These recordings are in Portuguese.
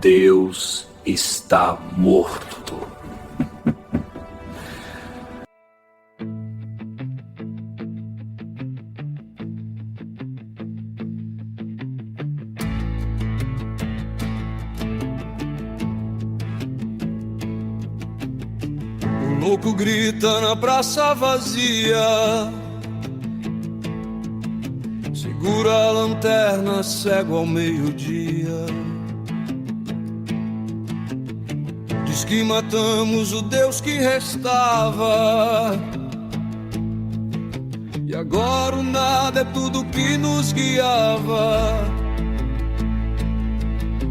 Deus está morto. O louco grita na praça vazia, segura a lanterna, cego ao meio-dia. Diz que matamos o Deus que restava, e agora o nada é tudo que nos guiava.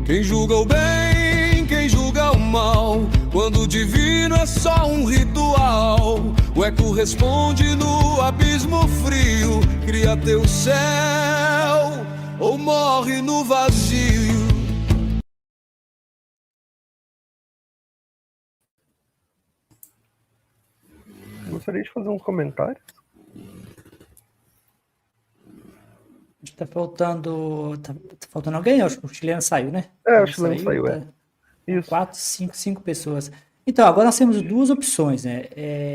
Quem julga o bem, quem julga o mal, quando o divino é só um ritual. O eco responde no abismo frio, cria teu céu ou morre no vazio. Gostaria de fazer uns comentários. Tá faltando alguém? Acho que o chileno saiu, né? O chileno saiu, tá. Isso. 4, 5 pessoas. Então, agora nós temos duas opções, né?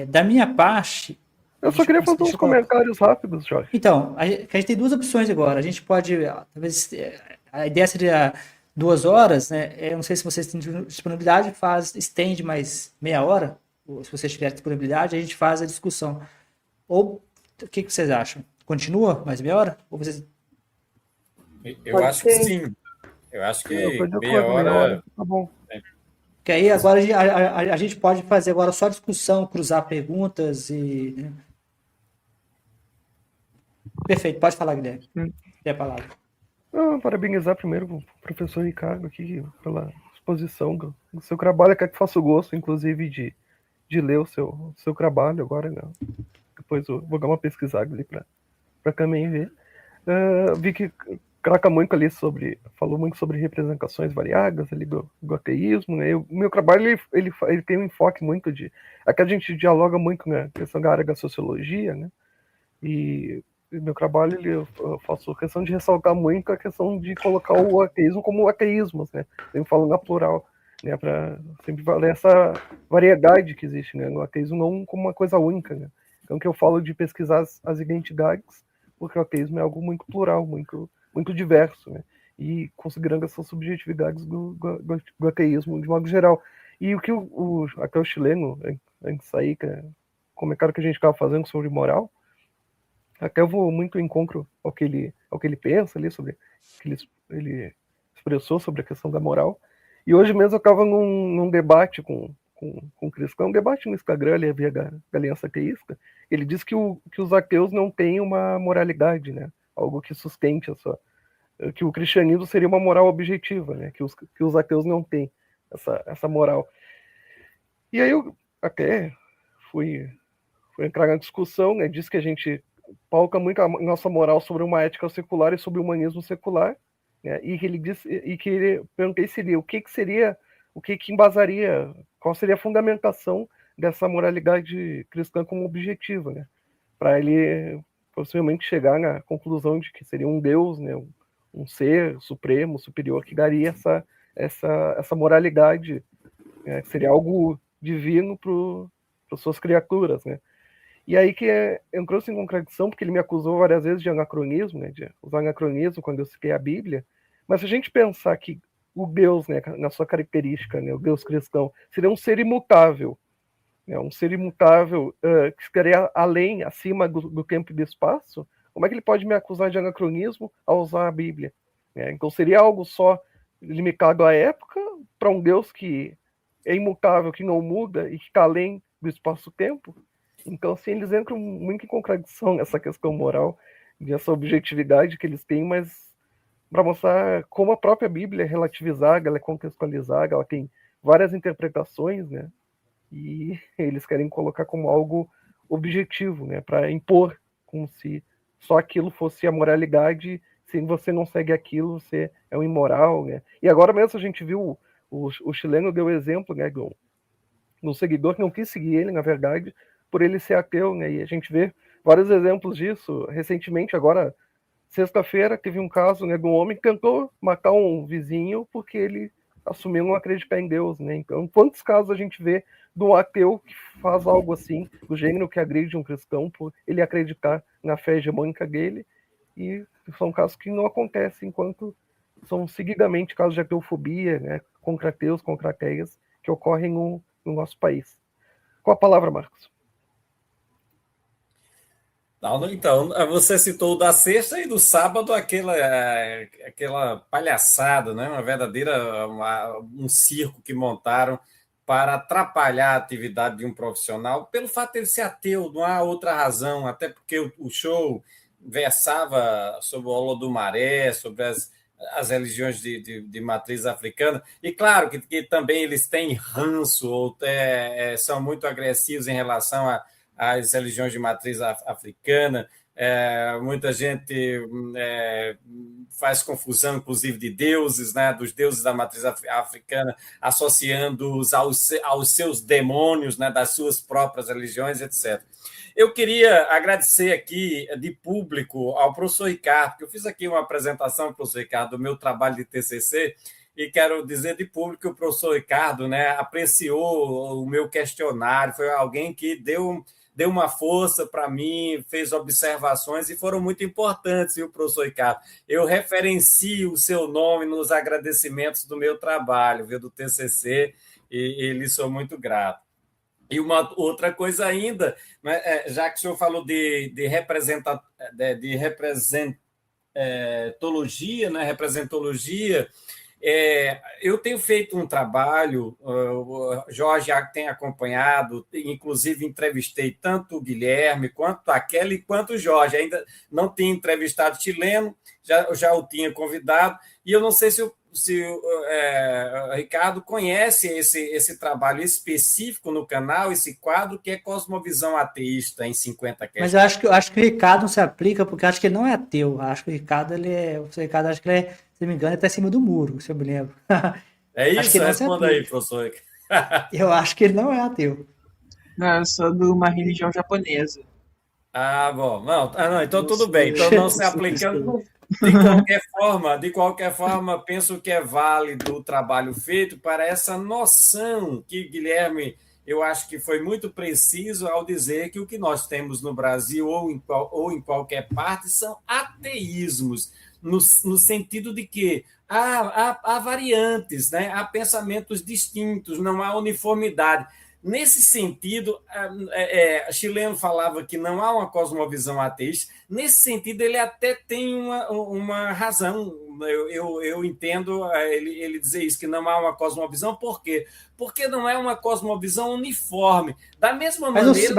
Da minha parte... Eu só queria fazer uns comentários rápidos, Jorge. Então, a gente tem duas opções agora. A gente pode, talvez, a ideia seria 2 horas, né? Eu não sei se vocês têm disponibilidade, estende mais meia hora, ou se vocês tiverem disponibilidade, a gente faz a discussão. Ou, o que vocês acham? Continua mais meia hora? Ou vocês... Eu acho que sim. Eu acho que meia hora... Tá bom. Que aí agora a gente pode fazer agora só discussão, cruzar perguntas e... Né? Perfeito, pode falar, Guilherme. Tem a palavra. Parabenizar primeiro o professor Ricardo aqui pela exposição do seu trabalho. Quero que faça o gosto, inclusive, de ler o seu trabalho agora. Né? Depois eu vou dar uma pesquisada ali para também ver. Vi que coloca muito ali falou muito sobre representações variadas ali do ateísmo, né? O meu trabalho ele tem um enfoque muito aqui a gente dialoga muito na questão da área da sociologia, né? E meu trabalho eu faço questão de ressaltar muito a questão de colocar o ateísmo como ateísmos, né? Sempre falando na plural, né? Para sempre valer essa variedade que existe, né? O ateísmo não como uma coisa única, né? Então que eu falo de pesquisar as identidades, porque o ateísmo é algo muito plural, muito diverso, né? E considerando essas subjetividades do ateísmo de modo geral. E o que até o chileno, antes de sair, comentário que a gente estava fazendo sobre moral, até eu vou muito em encontro ao que ele pensa ali, sobre o que ele expressou sobre a questão da moral. E hoje mesmo eu estava num debate com um cristão, um debate no Instagram, ali havia da Aliança Ateísta. Ele diz que os ateus não têm uma moralidade, né? Algo que sustente que o cristianismo seria uma moral objetiva, né? Que os ateus não têm essa moral. E aí eu até fui entrar na discussão, né? Diz que a gente pauta muito a nossa moral sobre uma ética secular e sobre o humanismo secular, né? E que ele disse, e que ele perguntei seria o que embasaria, qual seria a fundamentação dessa moralidade cristã como objetiva, né? Para ele possivelmente chegar na conclusão de que seria um Deus, né? Um ser supremo, superior, que daria essa moralidade, né? Que seria algo divino para suas criaturas, né? E aí que entrou-se em contradição, porque ele me acusou várias vezes de anacronismo, né, de usar anacronismo quando eu citei a Bíblia. Mas se a gente pensar que o Deus, né, na sua característica, né, o Deus cristão, seria um ser imutável, né, um ser imutável que estaria além, acima do tempo e do espaço, como é que ele pode me acusar de anacronismo ao usar a Bíblia? Então seria algo só limitado à época, para um Deus que é imutável, que não muda e que está além do espaço-tempo? Então, assim, eles entram muito em contradição nessa questão moral, dessa objetividade que eles têm, mas para mostrar como a própria Bíblia é relativizada, ela é contextualizada, ela tem várias interpretações, né? E eles querem colocar como algo objetivo, né? Para impor, como se só aquilo fosse a moralidade, se você não segue aquilo, você é um imoral, né? E agora mesmo a gente viu, o chileno deu exemplo, né, do seguidor que não quis seguir ele, na verdade, por ele ser ateu, né? E a gente vê vários exemplos disso. Recentemente, agora, sexta-feira, teve um caso, né, de um homem que tentou matar um vizinho porque ele assumir não acreditar em Deus, né? Então, quantos casos a gente vê de um ateu que faz algo assim, do gênero que agride um cristão por ele acreditar na fé hegemônica dele, e são casos que não acontecem, enquanto são seguidamente casos de ateofobia, né, contra ateus, contra ateias, que ocorrem no nosso país. Com a palavra, Marcos. Então, você citou o da sexta e do sábado aquela palhaçada, né? Uma verdadeira um circo que montaram para atrapalhar a atividade de um profissional, pelo fato de ele ser ateu, não há outra razão, até porque o show versava sobre o Holodomoré, sobre as religiões de matriz africana, e claro que também eles têm ranço, ou são muito agressivos em relação às religiões de matriz africana. Muita gente faz confusão, inclusive, de deuses, né, dos deuses da matriz africana, associando-os aos seus demônios, né, das suas próprias religiões, etc. Eu queria agradecer aqui de público ao professor Ricardo, que eu fiz aqui uma apresentação, professor Ricardo, do meu trabalho de TCC, e quero dizer de público que o professor Ricardo, né, apreciou o meu questionário, foi alguém que deu uma força para mim, fez observações e foram muito importantes, viu, professor Ricardo? Eu referencio o seu nome nos agradecimentos do meu trabalho, viu, do TCC, e lhe sou muito grato. E uma outra coisa ainda, né, já que o senhor falou de representologia, né, representologia, eu tenho feito um trabalho, o Jorge tem acompanhado, inclusive entrevistei tanto o Guilherme, quanto a Kelly, quanto o Jorge. Ainda não tinha entrevistado chileno, já o tinha convidado, e eu não sei se o Ricardo conhece esse trabalho específico no canal, esse quadro, que é Cosmovisão Ateísta em 50 Questões. Mas eu acho que o Ricardo não se aplica, porque eu acho que ele não é ateu. Eu acho que o Ricardo, acho que ele se não me engano, ele está acima do muro, se eu me lembro. É isso? Responda aí, professor. Eu acho que ele não é ateu. Não, eu sou de uma religião japonesa. Bom. Não, então tudo bem. Então não se aplicando. De qualquer forma, penso que é válido o trabalho feito para essa noção que Guilherme, eu acho que foi muito preciso ao dizer que o que nós temos no Brasil ou em qualquer parte são ateísmos, no sentido de que há variantes, né? Há pensamentos distintos, não há uniformidade. Nesse sentido, Chileno falava que não há uma cosmovisão ateísta. Nesse sentido, ele até tem uma razão. Eu entendo ele dizer isso, que não há uma cosmovisão. Por quê? Porque não é uma cosmovisão uniforme. Da mesma maneira...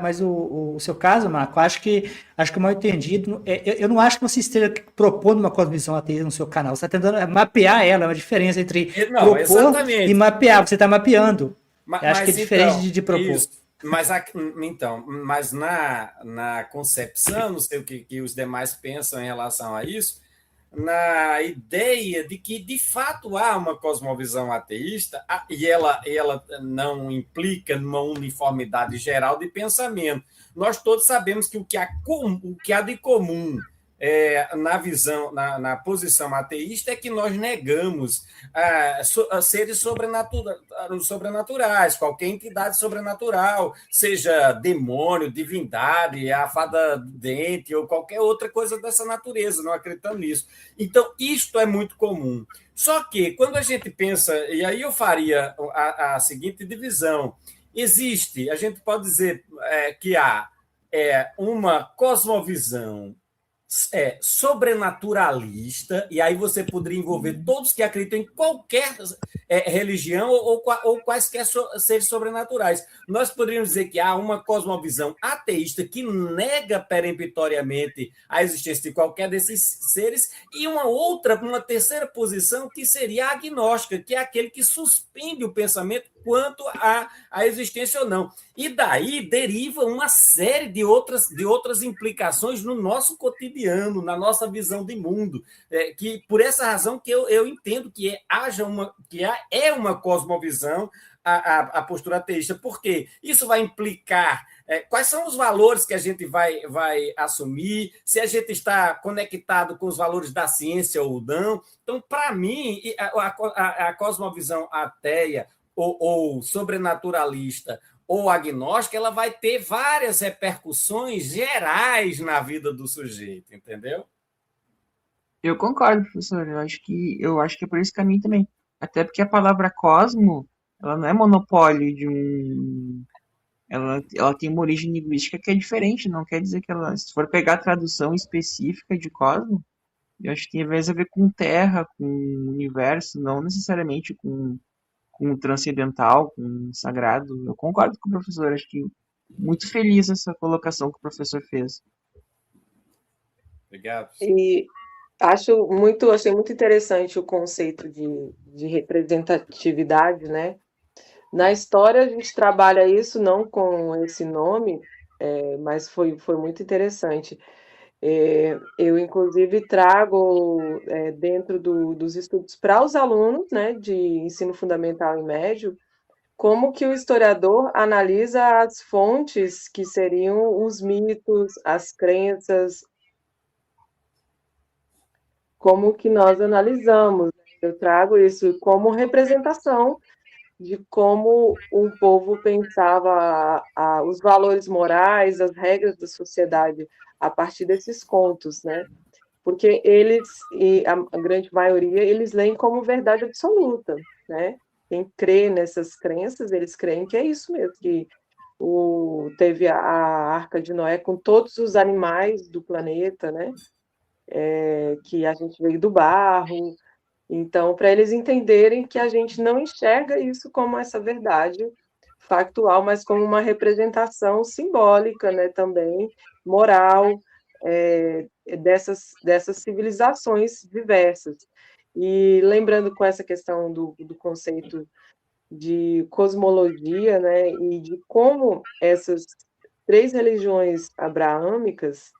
Mas o seu caso, Marco, acho que mal entendido. Eu não acho que você esteja propondo uma cosmovisão ateísta no seu canal. Você está tentando mapear ela, é uma diferença entre propor exatamente. E mapear. Você está mapeando. Acho que é diferente de propor. Isso. Mas na concepção, não sei o que os demais pensam em relação a isso, na ideia de que, de fato, há uma cosmovisão ateísta e ela não implica numa uniformidade geral de pensamento. Nós todos sabemos que o que há de comum na visão, na posição ateísta, é que nós negamos seres sobrenaturais, qualquer entidade sobrenatural, seja demônio, divindade, a fada dente ou qualquer outra coisa dessa natureza, não acreditamos nisso. Então, isto é muito comum. Só que, quando a gente pensa, e aí eu faria a seguinte divisão, a gente pode dizer que há uma cosmovisão sobrenaturalista, e aí você poderia envolver todos que acreditam em qualquer religião ou quaisquer seres sobrenaturais. Nós poderíamos dizer que há uma cosmovisão ateísta que nega peremptoriamente a existência de qualquer desses seres, e uma terceira posição que seria a agnóstica, que é aquele que suspende o pensamento quanto à existência ou não. E daí deriva uma série de outras implicações no nosso cotidiano, na nossa visão de mundo, que por essa razão que eu entendo que é uma cosmovisão a postura ateísta, porque isso vai implicar Quais são os valores que a gente vai assumir, se a gente está conectado com os valores da ciência ou não. Então, para mim, a cosmovisão ateia ou sobrenaturalista ou agnóstica, ela vai ter várias repercussões gerais na vida do sujeito, entendeu? Eu concordo, professor. Eu acho que é por esse caminho também. Até porque a palavra cosmo, ela não é monopólio de um. Ela tem uma origem linguística que é diferente, não quer dizer que ela. Se for pegar a tradução específica de cosmo, eu acho que tem mais a ver com terra, com universo, não necessariamente com o transcendental, com o sagrado. Eu concordo com o professor, acho que muito feliz essa colocação que o professor fez. Obrigado. E achei muito interessante o conceito de representatividade, né? Na história a gente trabalha isso não com esse nome, mas foi muito interessante. Eu, inclusive, trago dentro dos estudos para os alunos, né, de ensino fundamental e médio, como que o historiador analisa as fontes que seriam os mitos, as crenças, como que nós analisamos. Eu trago isso como representação de como o povo pensava os valores morais, as regras da sociedade a partir desses contos, né? Porque eles, e a grande maioria, eles leem como verdade absoluta, né? Quem crê nessas crenças, eles creem que é isso mesmo, que teve a Arca de Noé com todos os animais do planeta, né? Que a gente veio do barro. Então, para eles entenderem que a gente não enxerga isso como essa verdade factual, mas como uma representação simbólica, né, também moral, dessas civilizações diversas. E lembrando com essa questão do conceito de cosmologia, né, e de como essas 3 religiões abraâmicas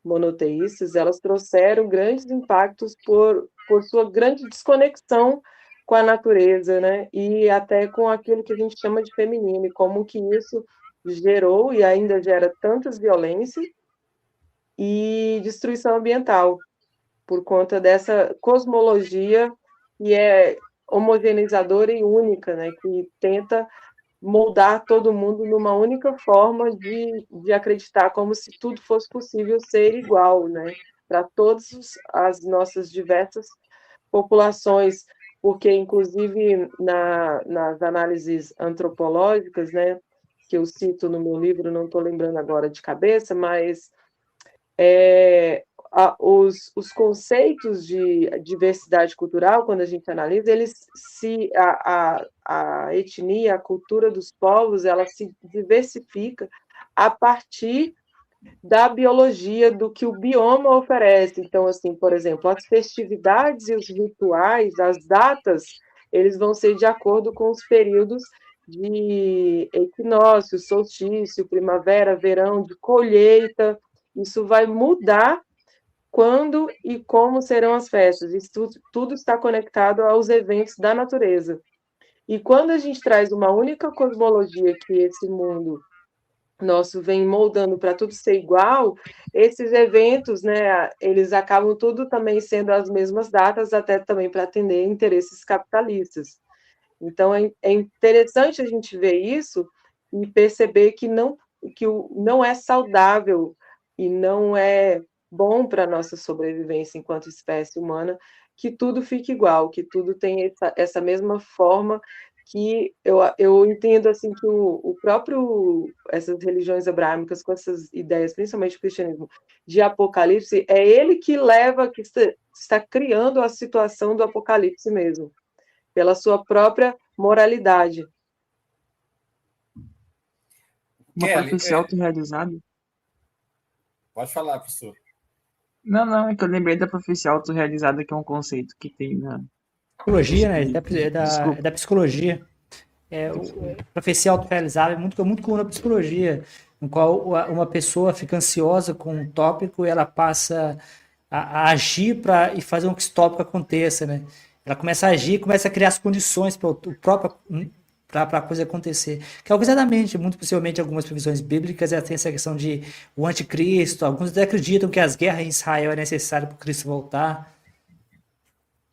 monoteístas, elas trouxeram grandes impactos por sua grande desconexão com a natureza, né? E até com aquilo que a gente chama de feminino, e como que isso gerou e ainda gera tantas violências e destruição ambiental, por conta dessa cosmologia que é homogeneizadora e única, né? Que tenta moldar todo mundo numa única forma de acreditar, como se tudo fosse possível ser igual, né? Para todas as nossas diversas populações, porque, inclusive, nas análises antropológicas, né, que eu cito no meu livro, não estou lembrando agora de cabeça, mas os conceitos de diversidade cultural, quando a gente analisa, a etnia, a cultura dos povos, ela se diversifica a partir da biologia, do que o bioma oferece. Então, assim, por exemplo, as festividades e os rituais, as datas, eles vão ser de acordo com os períodos de equinócio, solstício, primavera, verão, de colheita. Isso vai mudar quando e como serão as festas. Isso tudo está conectado aos eventos da natureza. E quando a gente traz uma única cosmologia que esse mundo nosso vem moldando para tudo ser igual, esses eventos, né, eles acabam tudo também sendo as mesmas datas, até também para atender interesses capitalistas. Então, é interessante a gente ver isso e perceber que não é saudável e não é bom para a nossa sobrevivência enquanto espécie humana que tudo fique igual, que tudo tem essa mesma forma, que eu entendo assim que essas religiões abraâmicas com essas ideias, principalmente o cristianismo, de apocalipse, é ele que leva, que está criando a situação do apocalipse mesmo, pela sua própria moralidade. Uma Kelly, profecia autorrealizada. Pode falar, professor. Não, é que eu lembrei da profecia autorrealizada, que é um conceito que tem na Psicologia, né? Desculpa. É da psicologia. Profecia autorrealizável é muito, muito comum na psicologia, no qual uma pessoa fica ansiosa com um tópico e ela passa a agir e fazer com que esse tópico aconteça, né? Ela começa a agir, começa a criar as condições para o próprio para a coisa acontecer. Que é exatamente, muito possivelmente, algumas previsões bíblicas, tem essa questão de o anticristo, alguns até acreditam que as guerras em Israel é necessário para o Cristo voltar.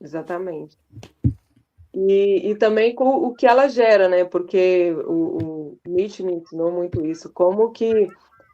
Exatamente. E também com o que ela gera, né? Porque o Nietzsche me ensinou muito isso, como que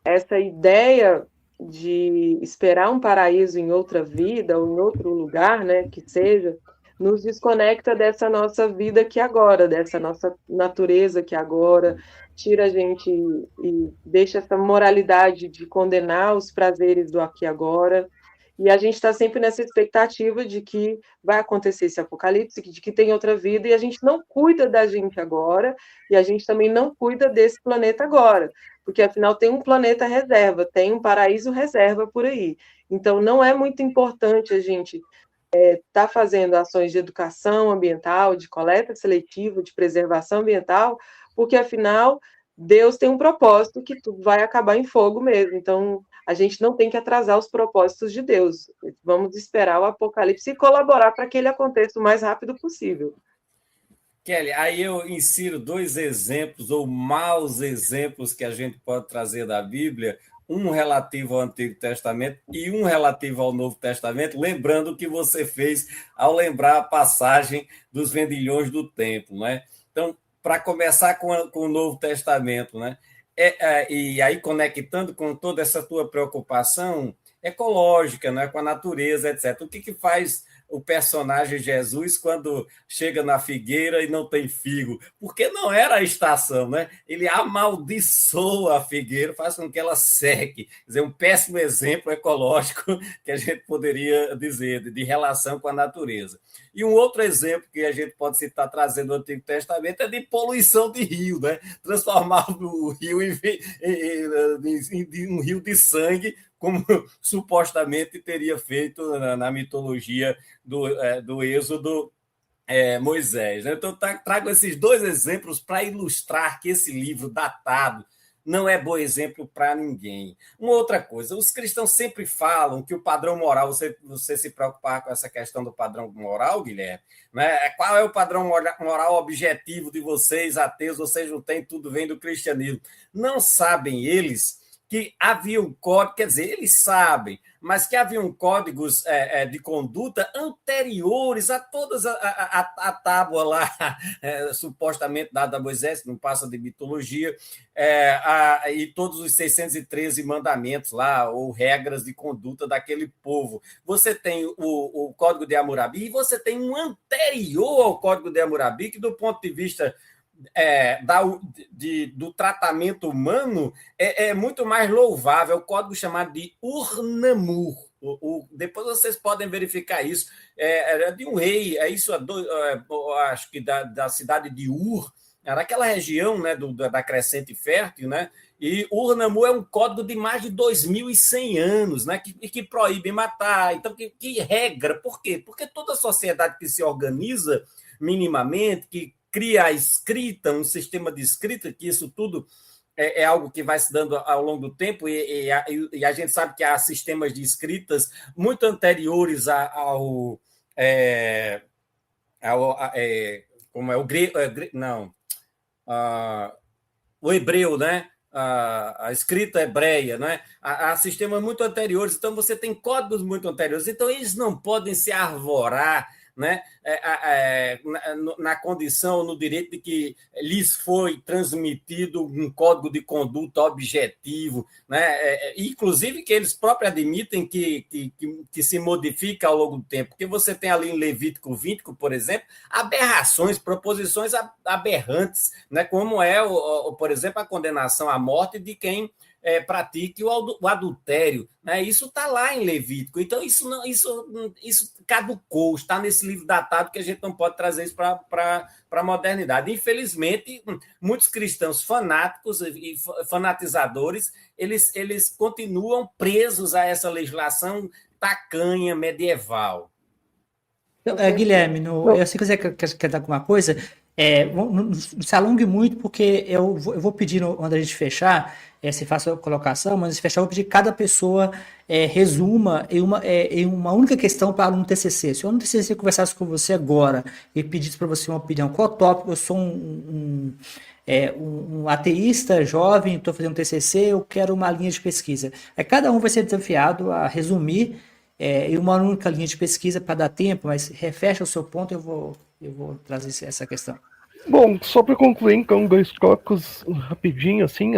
essa ideia de esperar um paraíso em outra vida ou em outro lugar, né, que seja, nos desconecta dessa nossa vida aqui agora, dessa nossa natureza aqui agora, tira a gente e deixa essa moralidade de condenar os prazeres do aqui agora. E a gente está sempre nessa expectativa de que vai acontecer esse apocalipse, de que tem outra vida, e a gente não cuida da gente agora, e a gente também não cuida desse planeta agora, porque afinal tem um planeta reserva, tem um paraíso reserva por aí. Então não é muito importante a gente estar fazendo ações de educação ambiental, de coleta seletiva, de preservação ambiental, porque afinal Deus tem um propósito que tudo vai acabar em fogo mesmo. Então a gente não tem que atrasar os propósitos de Deus. Vamos esperar o apocalipse e colaborar para que ele aconteça o mais rápido possível. Kelly, aí eu insiro 2 exemplos, ou maus exemplos, que a gente pode trazer da Bíblia, um relativo ao Antigo Testamento e um relativo ao Novo Testamento, lembrando o que você fez ao lembrar a passagem dos vendilhões do templo, né? Então, para começar com o Novo Testamento, né? E aí conectando com toda essa tua preocupação ecológica, né? Com a natureza, etc. O que faz o personagem Jesus quando chega na figueira e não tem figo? Porque não era a estação, né? Ele amaldiçoa a figueira, faz com que ela seque. Quer dizer, um péssimo exemplo ecológico que a gente poderia dizer, de relação com a natureza. E um outro exemplo que a gente pode citar trazendo do Antigo Testamento é de poluição de rio, né? Transformar o rio em um rio de sangue, como supostamente teria feito na mitologia do Êxodo Moisés. Então, trago esses 2 exemplos para ilustrar que esse livro datado não é bom exemplo para ninguém. Uma outra coisa, os cristãos sempre falam que o padrão moral, você se preocupar com essa questão do padrão moral, Guilherme, né? Qual é o padrão moral objetivo de vocês, ateus? Vocês não têm, tudo vem do cristianismo. Não sabem eles que haviam códigos, quer dizer, eles sabem, mas que haviam códigos de conduta anteriores a todas a tábua lá, supostamente dada a Moisés, que não passa de mitologia, e todos os 613 mandamentos lá, ou regras de conduta daquele povo. Você tem o Código de Hammurabi e você tem um anterior ao Código de Hammurabi, que do ponto de vista do tratamento humano é muito mais louvável, o código chamado de Ur-Namur. Depois vocês podem verificar isso. Era de um rei, acho que da cidade de Ur, era aquela região, né, da crescente fértil, né? E Ur-Namur é um código de mais de 2.100 anos, né, que proíbe matar. Então, que regra? Por quê? Porque toda sociedade que se organiza minimamente, que cria a escrita, um sistema de escrita, que isso tudo é algo que vai se dando ao longo do tempo, e a gente sabe que há sistemas de escritas muito anteriores como é o grego, o hebreu, né? A escrita hebreia, né? Há sistemas muito anteriores, então você tem códigos muito anteriores, então eles não podem se arvorar, né, na condição, no direito de que lhes foi transmitido um código de conduta objetivo, né, inclusive que eles próprios admitem que se modifica ao longo do tempo, porque você tem ali em Levítico 20, por exemplo, aberrações, proposições aberrantes, né, como por exemplo, a condenação à morte de quem pratique o adultério, né? Isso está lá em Levítico. Então, isso caducou, está nesse livro datado que a gente não pode trazer isso para a modernidade. Infelizmente, muitos cristãos fanáticos e fanatizadores, eles continuam presos a essa legislação tacanha medieval. Guilherme, eu sei que você quer dar alguma coisa. Não se alongue muito, porque eu vou pedir, quando a gente fechar, se faça a colocação, mas se fechar, eu vou pedir que cada pessoa resuma em uma única questão para aluno TCC. Se o aluno TCC conversasse com você agora e pedisse para você uma opinião, qual tópico? Eu sou um ateísta jovem, estou fazendo TCC, eu quero uma linha de pesquisa. Cada um vai ser desafiado a resumir em uma única linha de pesquisa para dar tempo, mas refecha o seu ponto, eu vou trazer essa questão. Bom, só para concluir, então, 2 tópicos rapidinho, assim,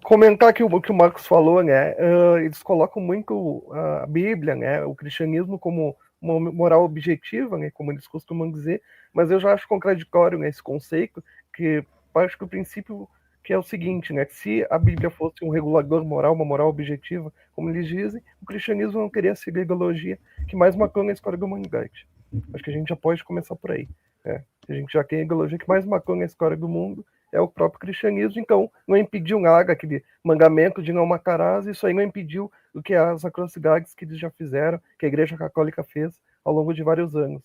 comentar que o Marcos falou, né, eles colocam muito a Bíblia, né, o cristianismo como uma moral objetiva, né, como eles costumam dizer, mas eu já acho contraditório, né, esse conceito, que parte do princípio que é o seguinte, né, que se a Bíblia fosse um regulador moral, uma moral objetiva, como eles dizem, o cristianismo não teria sido a ideologia que mais matou na história da humanidade. Acho que a gente já pode começar por aí. A gente já tem a ideologia que mais matou na história do mundo, é o próprio cristianismo, então não impediu nada, aquele mandamento de não matarás, isso aí não impediu o que as atrocidades que eles já fizeram, que a Igreja Católica fez ao longo de vários anos.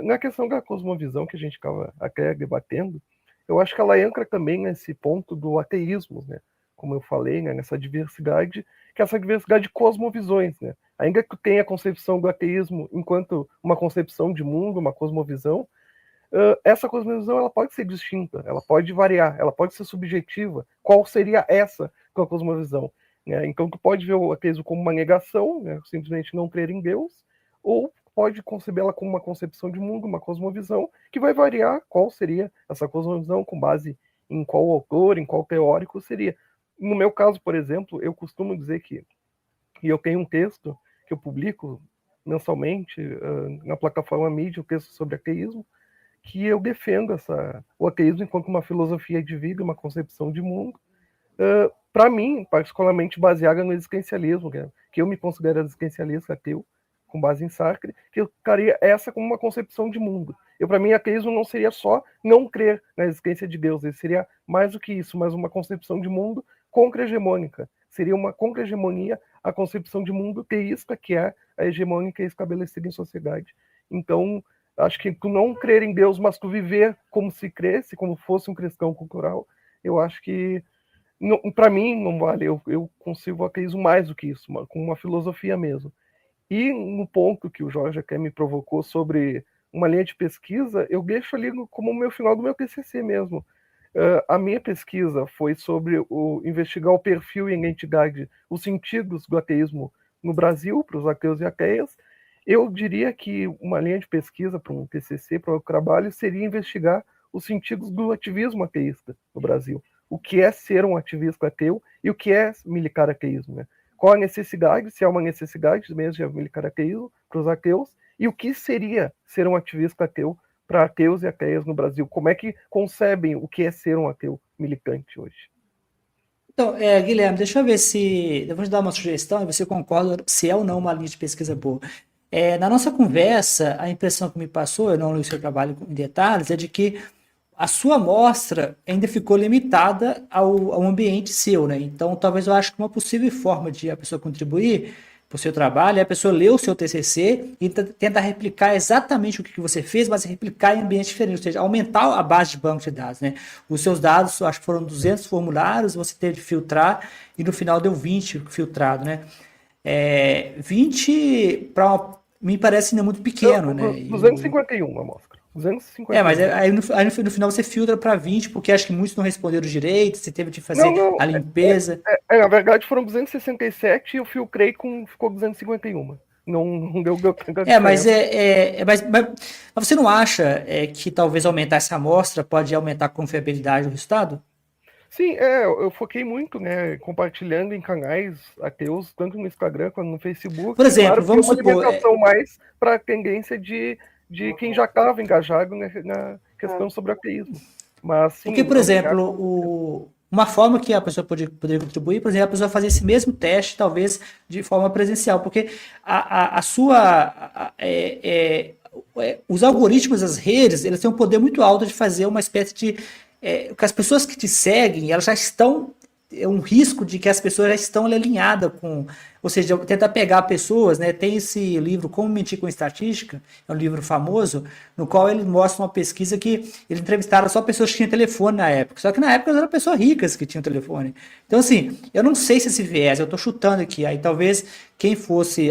Na questão da cosmovisão que a gente estava até debatendo, eu acho que ela entra também nesse ponto do ateísmo, né? Como eu falei, né? Nessa diversidade, que é essa diversidade de cosmovisões, né? Ainda que tenha a concepção do ateísmo enquanto uma concepção de mundo, uma cosmovisão, essa cosmovisão ela pode ser distinta, ela pode variar, ela pode ser subjetiva. Qual seria essa cosmovisão? Então, tu pode ver o ateísmo como uma negação, né? Simplesmente não crer em Deus, ou pode concebê-la como uma concepção de mundo, uma cosmovisão, que vai variar qual seria essa cosmovisão, com base em qual autor, em qual teórico seria. No meu caso, por exemplo, eu costumo dizer que eu tenho um texto que eu publico mensalmente na plataforma Mídia, um texto sobre ateísmo, que eu defendo o ateísmo enquanto uma filosofia de vida, uma concepção de mundo, para mim, particularmente baseada no existencialismo, que eu me considero existencialista, ateu, com base em Sartre, que eu ficaria essa como uma concepção de mundo. Para mim, ateísmo não seria só não crer na existência de Deus, ele seria mais do que isso, mas uma concepção de mundo contra-hegemônica. Seria uma contra-hegemonia a concepção de mundo teísta, que é a hegemônica estabelecida em sociedade. Então, acho que tu não crer em Deus, mas tu viver como se cresce, como fosse um cristão cultural, eu acho que, para mim, não vale. Eu consigo o ateísmo mais do que isso, com uma filosofia mesmo. E no ponto que o Jorge até me provocou sobre uma linha de pesquisa, eu deixo ali como o meu final do meu TCC mesmo. A minha pesquisa foi sobre investigar o perfil e a identidade, os sentidos do ateísmo no Brasil, para os ateus e ateias. Eu diria que uma linha de pesquisa para um TCC, para o trabalho, seria investigar os sentidos do ativismo ateísta no Brasil. O que é ser um ativista ateu e o que é militar ateísmo, né? Qual a necessidade, se há uma necessidade mesmo de militar ateísmo para os ateus, e o que seria ser um ativista ateu para ateus e ateias no Brasil? Como é que concebem o que é ser um ateu militante hoje? Então, Guilherme, deixa eu ver se... Eu vou te dar uma sugestão e você concorda se é ou não uma linha de pesquisa boa. Na nossa conversa, a impressão que me passou, eu não li o seu trabalho em detalhes, é de que a sua amostra ainda ficou limitada ao ambiente seu, né? Então, talvez eu acho que uma possível forma de a pessoa contribuir para o seu trabalho é a pessoa ler o seu TCC e tentar replicar exatamente o que você fez, mas replicar em ambiente diferente, ou seja, aumentar a base de banco de dados, né? Os seus dados, eu acho que foram 200 formulários, você teve que filtrar e no final deu 20 filtrado, né? 20 me parece ainda muito pequeno, né? 251 a amostra. 251. Mas aí no final você filtra para 20, porque acho que muitos não responderam direito, você teve de fazer a limpeza. Na verdade foram 267 e eu filtrei ficou 251. Não deu mas você não acha que talvez aumentar essa amostra pode aumentar a confiabilidade do resultado? Sim, eu foquei muito, né, compartilhando em canais ateus, tanto no Instagram quanto no Facebook. Por exemplo, claro, vamos uma supor... alimentação mais para a tendência de quem já estava engajado na questão sobre o ateísmo. Mas, sim, porque, por exemplo, uma forma que a pessoa poderia contribuir, por exemplo, a pessoa fazer esse mesmo teste, talvez, de forma presencial, porque os algoritmos das redes, eles têm um poder muito alto de fazer uma espécie de... que as pessoas que te seguem, elas já estão é um risco de que as pessoas já estão ali alinhadas com, ou seja, tentar pegar pessoas, né? Tem esse livro Como Mentir com Estatística, é um livro famoso, no qual ele mostra uma pesquisa que eles entrevistaram só pessoas que tinham telefone na época, só que na época eram pessoas ricas que tinham telefone. Então, assim, eu não sei se esse viés, eu estou chutando aqui, aí talvez quem fosse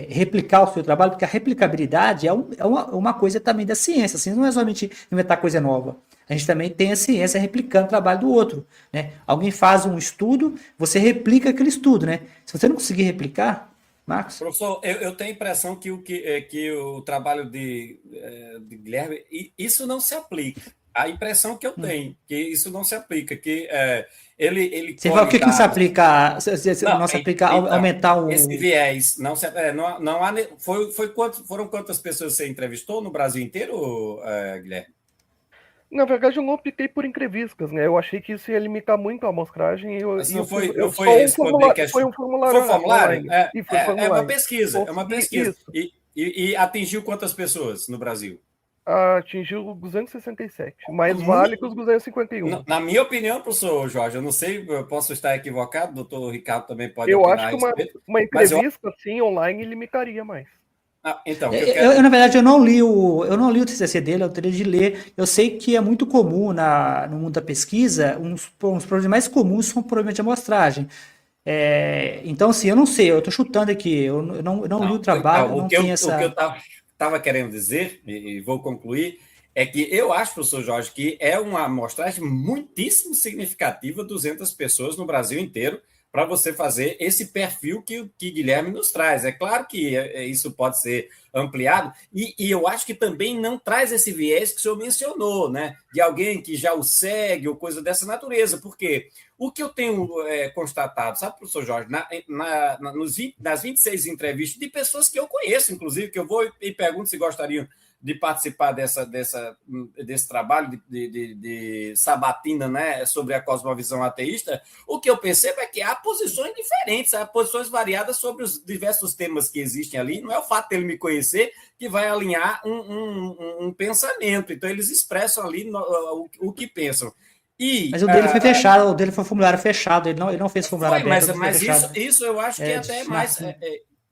replicar o seu trabalho, porque a replicabilidade é uma coisa também da ciência, assim, não é somente inventar coisa nova. A gente também tem a ciência replicando o trabalho do outro, né? Alguém faz um estudo, você replica aquele estudo, né? Se você não conseguir replicar, Marcos... Professor, eu tenho a impressão que o trabalho de Guilherme, isso não se aplica. A impressão que eu tenho, que isso não se aplica, que ele Você fala, o que não se aplica? Não se aplica então, aumentar o... Esse viés, não há... Foram quantas pessoas você entrevistou no Brasil inteiro, Guilherme? Na verdade, eu não optei por entrevistas, né? Eu achei que isso ia limitar muito a amostragem. Foi um formulário formulário? É uma pesquisa, Isso. E atingiu quantas pessoas no Brasil? Atingiu 267, mais vale que os 251. Na minha opinião, professor Jorge, eu não sei, eu posso estar equivocado, o doutor Ricardo também pode eu opinar acho que a respeito. uma entrevista, assim, online, limitaria mais. Então, na verdade, eu não li o TCC dele, eu teria de ler. Eu sei que é muito comum no mundo da pesquisa, uns problemas mais comuns são problemas de amostragem. Então, assim, eu não sei, eu estou chutando aqui, eu não li o trabalho, não tenho essa... O que eu estava querendo dizer, e vou concluir, é que eu acho, professor Jorge, que é uma amostragem muitíssimo significativa, 200 pessoas no Brasil inteiro, para você fazer esse perfil que Guilherme nos traz. É claro que isso pode ser ampliado, e eu acho que também não traz esse viés que o senhor mencionou, né? De alguém que já o segue ou coisa dessa natureza, porque o que eu tenho constatado, sabe, professor Jorge, nas 26 entrevistas de pessoas que eu conheço, inclusive, que eu vou e pergunto se gostariam de participar desse trabalho de sabatina, né, sobre a cosmovisão ateísta, o que eu percebo é que há posições diferentes, há posições variadas sobre os diversos temas que existem ali. Não é o fato dele me conhecer que vai alinhar um pensamento. Então, eles expressam ali o que pensam. Mas o dele foi fechado, o dele foi formulário fechado, ele não fez formulário aberto. Mas isso eu acho que é até mais...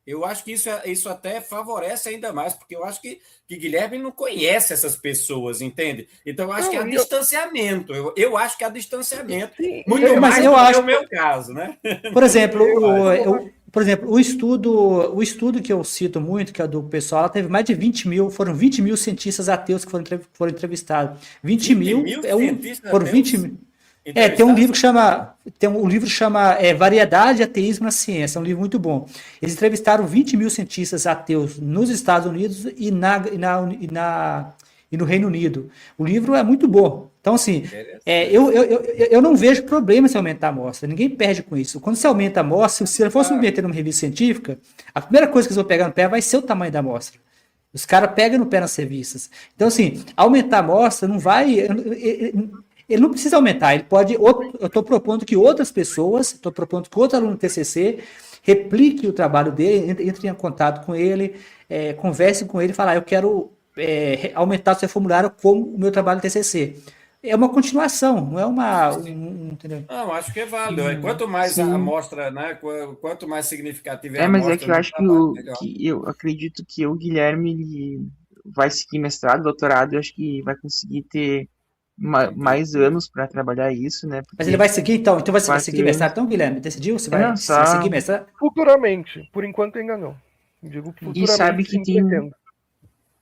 Eu acho que isso até favorece ainda mais, porque eu acho que Guilherme não conhece essas pessoas, entende? Então, eu acho que há distanciamento. Eu acho que há distanciamento. Muito mais do que o meu caso, né? Por exemplo, o estudo que eu cito muito, que é do pessoal, teve mais de 20 mil, foram 20 mil cientistas ateus que foram entrevistados. 20 mil foram 20 mil. Tem um livro que chama Variedade e Ateísmo na Ciência, é um livro muito bom. Eles entrevistaram 20 mil cientistas ateus nos Estados Unidos e no Reino Unido. O livro é muito bom. Então, assim, eu não vejo problema se aumentar a amostra. Ninguém perde com isso. Quando você aumenta a amostra, se você for submeter numa revista científica, a primeira coisa que eles vão pegar no pé vai ser o tamanho da amostra. Os caras pegam no pé nas revistas. Então, assim, aumentar a amostra não vai... Ele não precisa aumentar, ele pode... Eu estou propondo que outras pessoas, estou propondo que outro aluno do TCC replique o trabalho dele, entre em contato com ele, converse com ele e falar, eu quero aumentar o seu formulário como o meu trabalho do TCC. É uma continuação, não é entendeu? Não, acho que é válido. Quanto mais a amostra, né? Quanto mais significativa é a mas amostra... é que eu acho que eu acredito que o Guilherme ele vai seguir mestrado, doutorado, eu acho que vai conseguir ter mais anos para trabalhar isso, né? Mas ele vai seguir, então vai seguir mestrado, então, Guilherme? Decidiu? Você vai seguir mestrado? Futuramente, por enquanto ainda não. Digo futuramente. E sabe que tem...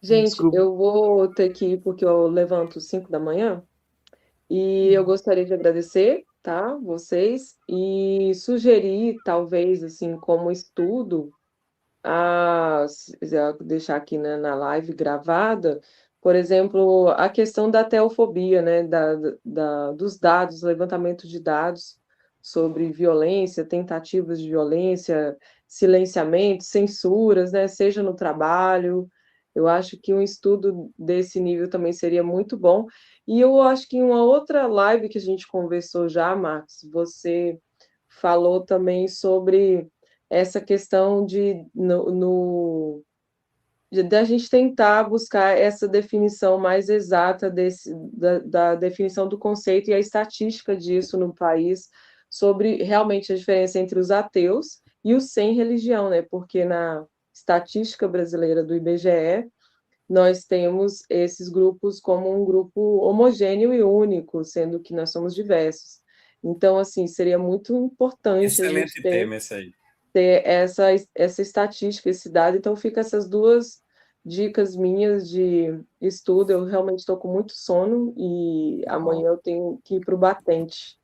Gente, eu vou ter que ir porque eu levanto 5 da manhã e eu gostaria de agradecer, tá, vocês, e sugerir, talvez, assim, como estudo, deixar aqui, né, na live gravada, por exemplo, a questão da teofobia, né, dos dados, levantamento de dados sobre violência, tentativas de violência, silenciamento, censuras, né, seja no trabalho. Eu acho que um estudo desse nível também seria muito bom. E eu acho que em uma outra live que a gente conversou já, Marcos, você falou também sobre essa questão de da gente tentar buscar essa definição mais exata da definição do conceito e a estatística disso no país, sobre realmente a diferença entre os ateus e os sem religião, né? Porque na estatística brasileira do IBGE, nós temos esses grupos como um grupo homogêneo e único, sendo que nós somos diversos. Então, assim, seria muito importante a Excelente gente tema esse aí. ter essa estatística, esse dado. Então, fica essas duas dicas minhas de estudo. Eu realmente estou com muito sono e amanhã eu tenho que ir para o batente,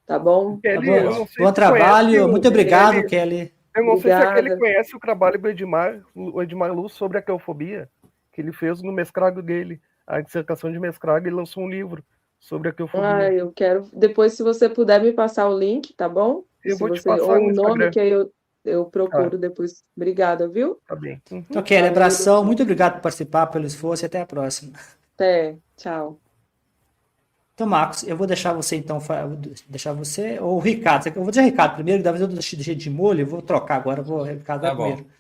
tá bom? Tá Kelly, bom? eu não sei Bom se trabalho, conhece muito obrigado, Kelly. eu não sei se aquele Obrigada. conhece o trabalho do o Edmar Luz sobre a aqueofobia, que ele fez no mestrado dele, a dissertação de mestrado, ele lançou um livro sobre a aqueofobia. Eu quero. Depois, se você puder me passar o link, tá bom? Eu Se vou te você passar ou no o nome Instagram. que aí eu procuro depois. Obrigada, viu? Tá bem. Então, Kelly, Valeu, abração, doutor. muito obrigado por participar, pelo esforço e até a próxima. Até. Tchau. Então, Marcos, eu vou deixar você, então, deixar você, ou o Ricardo, eu vou dizer Ricardo primeiro, talvez eu deixei de molho, eu vou trocar agora, o Ricardo vai Tá bom. primeiro.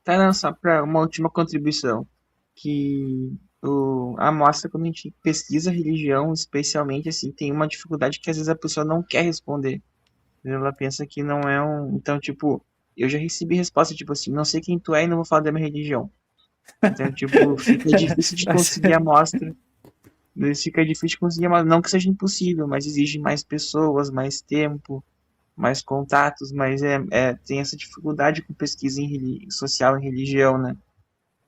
Tá, não, só para uma última contribuição, que a amostra, quando a gente pesquisa religião, especialmente, assim, tem uma dificuldade que às vezes a pessoa não quer responder. Ela pensa que não é um... Então, tipo, eu já recebi resposta, tipo assim, não sei quem tu é e não vou falar da minha religião. Então, tipo, fica difícil de conseguir a amostra. Fica difícil de conseguir a amostra. Não que seja impossível, mas exige mais pessoas, mais tempo, mais contatos, mas tem essa dificuldade com pesquisa social em religião, né?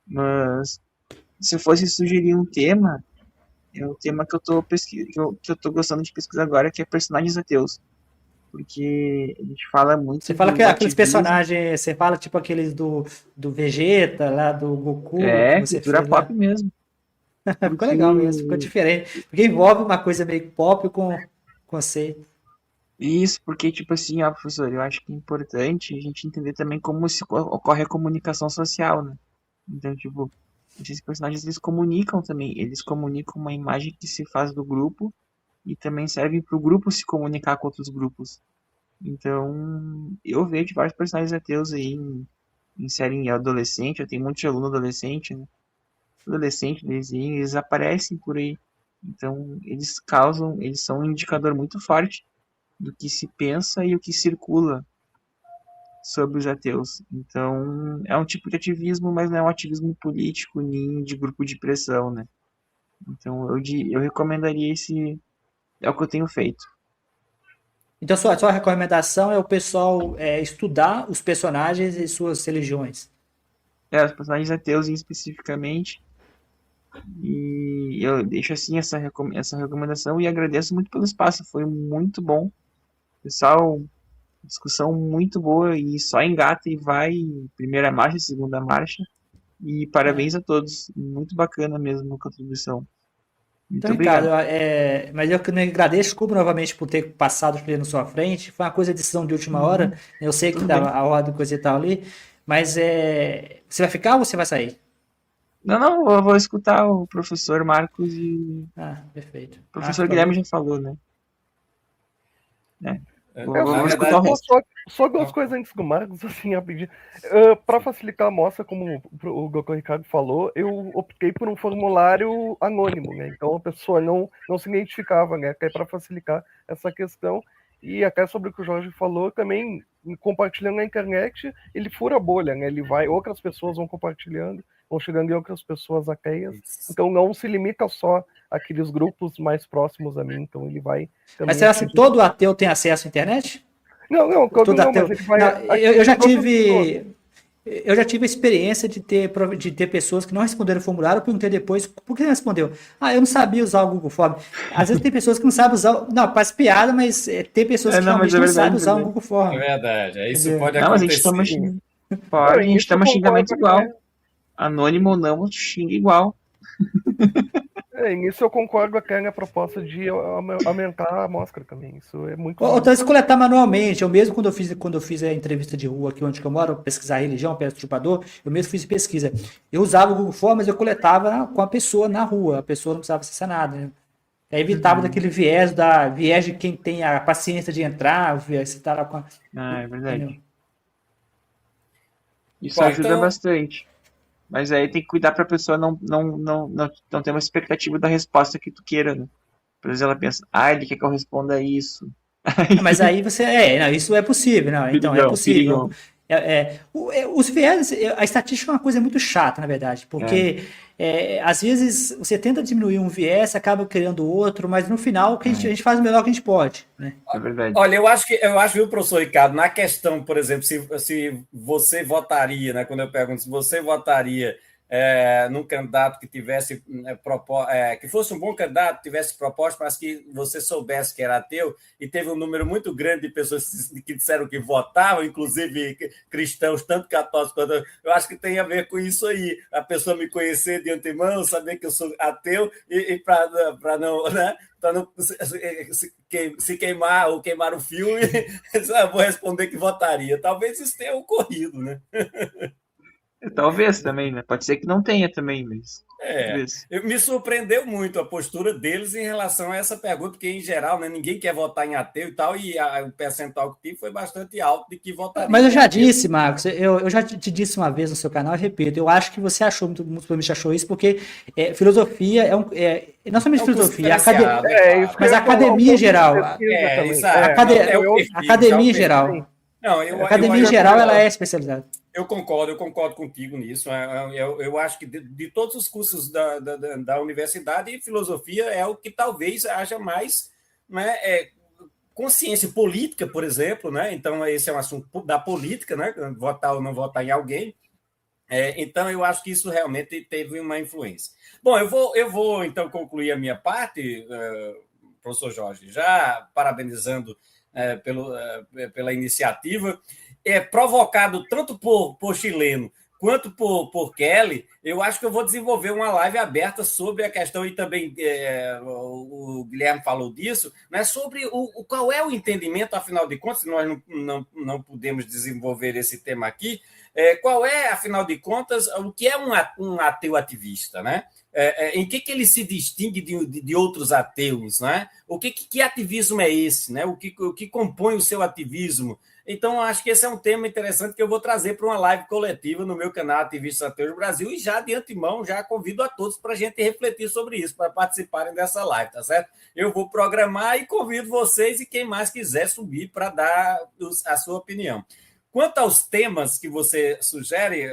Mas se eu fosse sugerir um tema, é o tema que eu tô que eu tô gostando de pesquisar agora, que é personagens ateus. Porque a gente fala muito Você fala que do aqueles ativismo. personagens, você fala tipo aqueles do Vegeta, lá do Goku, que você Cultura fez lá. pop mesmo. Ficou legal mesmo, ficou diferente. Porque envolve uma coisa meio pop com conceito. Isso, porque, tipo assim, ó, professor, eu acho que é importante a gente entender também como ocorre a comunicação social, né? Então, tipo, esses personagens, eles comunicam também, eles comunicam uma imagem que se faz do grupo e também servem para o grupo se comunicar com outros grupos. Então, eu vejo vários personagens ateus aí em série adolescente, eu tenho muitos alunos adolescente, né? Adolescente, eles aparecem por aí. Então, eles são um indicador muito forte do que se pensa e o que circula sobre os ateus. Então, é um tipo de ativismo, mas não é um ativismo político nem de grupo de pressão, né? Então, eu recomendaria esse... É o que eu tenho feito. Então, sua recomendação é o pessoal estudar os personagens e suas religiões. Os personagens ateus especificamente. E eu deixo assim essa recomendação e agradeço muito pelo espaço. Foi muito bom. Pessoal, discussão muito boa e só engata e vai. Primeira marcha, segunda marcha. E parabéns a todos. Muito bacana mesmo a contribuição. Muito Então, Ricardo, obrigado. mas eu que me agradeço, desculpa novamente por ter passado por ele na sua frente. Foi uma coisa de decisão de última hora. Eu sei que Tudo tava bem. a ordem coisa e tal ali, mas você vai ficar ou você vai sair? Não, eu vou escutar o professor Marcos e Ah, perfeito. o professor Tá Guilherme bom. já falou, né? Vou Na escutar o verdade, resto. Só duas coisas antes do Marcos, assim, rapidinho. Para facilitar a amostra, como o Dr. Ricardo falou, eu optei por um formulário anônimo, né? Então a pessoa não se identificava, né? Que é para facilitar essa questão. E até sobre o que o Jorge falou, também compartilhando na internet, ele fura a bolha, né? Ele vai, outras pessoas vão compartilhando, vão chegando em outras pessoas ateias. Então não se limita só àqueles grupos mais próximos a mim. Então ele vai também. Mas será assim, todo ateu tem acesso à internet? Não, todo Todo não, ateu. mas ele vai. Não, eu já todas as pessoas. eu já tive a experiência de ter pessoas que não responderam o formulário. Eu perguntei depois, por que não respondeu? Ah, eu não sabia usar o Google Form. Às vezes tem pessoas que não sabem usar. Não, faz piada, mas tem pessoas que Não, mas realmente é não verdade, sabem usar o verdade. Google Form. é verdade. Isso Entendeu? pode Não, mas a gente acontecer. toma Não, Pode, a gente nisso eu toma xingamento concordo, igual. Anônimo ou não, xinga igual. nisso eu concordo até na proposta de aumentar a amostra também. Isso é muito Ou válido. talvez coletar manualmente. Eu mesmo, quando eu fiz a entrevista de rua aqui onde que eu moro, pesquisar religião, perturmador, eu mesmo fiz pesquisa. Eu usava o Google Forms, mas eu coletava com a pessoa na rua. A pessoa não precisava acessar nada, né? Aí evitava daquele viés de quem tem a paciência de entrar, o viés que tá lá com a, Ah, é verdade. entendeu? Isso Bom, ajuda então, bastante. Mas aí tem que cuidar para a pessoa não ter uma expectativa da resposta que tu queira, né? Por exemplo, ela pensa, ele quer que eu responda isso. Mas aí você. Não, isso é possível, não. Então, é Perigão, possível. perigão. Os viés, a estatística é uma coisa muito chata, na verdade, É, porque às vezes você tenta diminuir um viés, acaba criando outro, mas no final a gente faz o melhor que a gente pode, né? é verdade. olha, eu acho, viu, professor Ricardo, na questão, por exemplo, se você votaria, né? Quando eu pergunto se você votaria num candidato que tivesse que fosse um bom candidato, tivesse proposta, mas que você soubesse que era ateu, e teve um número muito grande de pessoas que disseram que votavam, inclusive cristãos, tanto católicos quanto. Eu acho que tem a ver com isso aí. A pessoa me conhecer de antemão, saber que eu sou ateu, e para não, né? Para não se queimar ou queimar o filme, eu vou responder que votaria. Talvez isso tenha ocorrido, né? Talvez também, né? Pode ser que não tenha também, mas talvez. Me surpreendeu muito a postura deles em relação a essa pergunta, porque, em geral, né, ninguém quer votar em ateu e tal, e o percentual que tive foi bastante alto de que votaria Mas eu em já ateu. disse, Marcos, eu já te disse uma vez no seu canal, e repito, eu acho que você achou, muito provavelmente achou isso, porque filosofia não somente É um curso filosofia, diferenciado, É, isso claro. que eu mas a ia falar, o academia em campo de geral, pesquisa também. Exato. acade- É o Eu, perfil, já academia o em perfil. sim, geral, Não, academia em geral, ela é especializada. Eu concordo contigo nisso. Eu acho que de todos os cursos da universidade, filosofia é o que talvez haja mais, né, consciência política, por exemplo, né? Então, esse é um assunto da política, né? Votar ou não votar em alguém. Então, eu acho que isso realmente teve uma influência. Bom, eu vou então concluir a minha parte, professor Jorge, já parabenizando pela iniciativa. Provocado tanto por chileno quanto por Kelly, eu acho que eu vou desenvolver uma live aberta sobre a questão, e também o Guilherme falou disso, né, sobre qual é o entendimento, afinal de contas, se nós não podemos desenvolver esse tema aqui, qual é, afinal de contas, o que é um ateu ativista, né? Em que ele se distingue de outros ateus, né? Que ativismo é esse, né? O que compõe o seu ativismo? Então, acho que esse é um tema interessante que eu vou trazer para uma live coletiva no meu canal Ativistas Ateus do Brasil, e já de antemão já convido a todos para a gente refletir sobre isso, para participarem dessa live, tá certo? Eu vou programar e convido vocês e quem mais quiser subir para dar a sua opinião. Quanto aos temas que você sugere,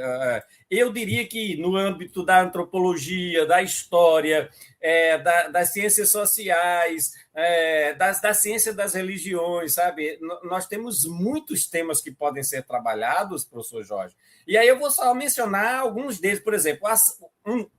eu diria que no âmbito da antropologia, da história, das ciências sociais, da ciência das religiões, sabe? Nós temos muitos temas que podem ser trabalhados, professor Jorge. E aí eu vou só mencionar alguns deles. Por exemplo,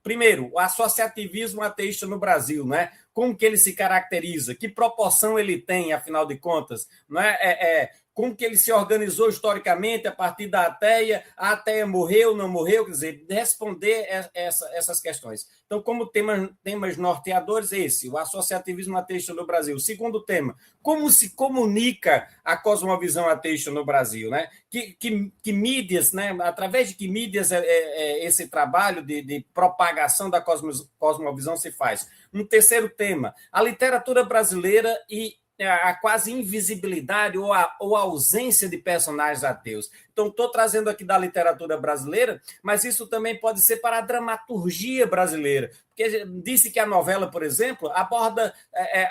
primeiro, o associativismo ateísta no Brasil, né? Como que ele se caracteriza? Que proporção ele tem, afinal de contas? Não é? Como que ele se organizou historicamente a partir da ateia, a ateia morreu, não morreu, quer dizer, responder essas questões. Então, como temas norteadores, o associativismo ateísta no Brasil. Segundo tema, como se comunica a cosmovisão ateísta no Brasil, né? Que mídias, né? Através de que mídias esse trabalho de propagação da cosmovisão se faz? Um terceiro tema, a literatura brasileira e a quase invisibilidade ou a ausência de personagens ateus. Então, estou trazendo aqui da literatura brasileira, mas isso também pode ser para a dramaturgia brasileira, porque disse que a novela, por exemplo, aborda